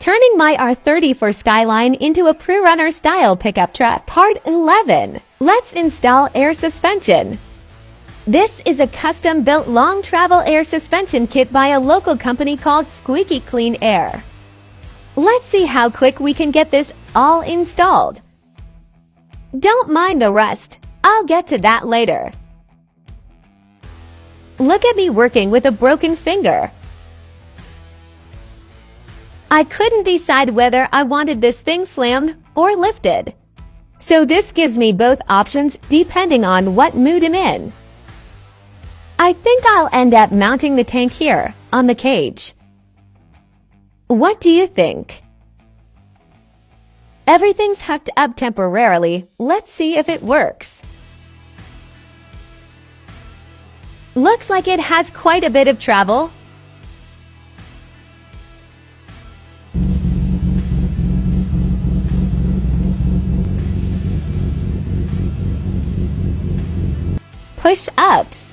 Turning my R34 Skyline into a pre-runner style pickup truck. Part 11. Let's install air suspension. This is a custom-built long travel air suspension kit by a local company called Squeaky Clean Air. Let's see how quick we can get this all installed. Don't mind the rust. I'll get to that later. Look at me working with a broken finger. I couldn't decide whether I wanted this thing slammed or lifted. So this gives me both options depending on what mood I'm in. I think I'll end up mounting the tank here, on the cage. What do you think? Everything's hooked up temporarily. Let's see if it works. Looks like it has quite a bit of travel. Push-ups.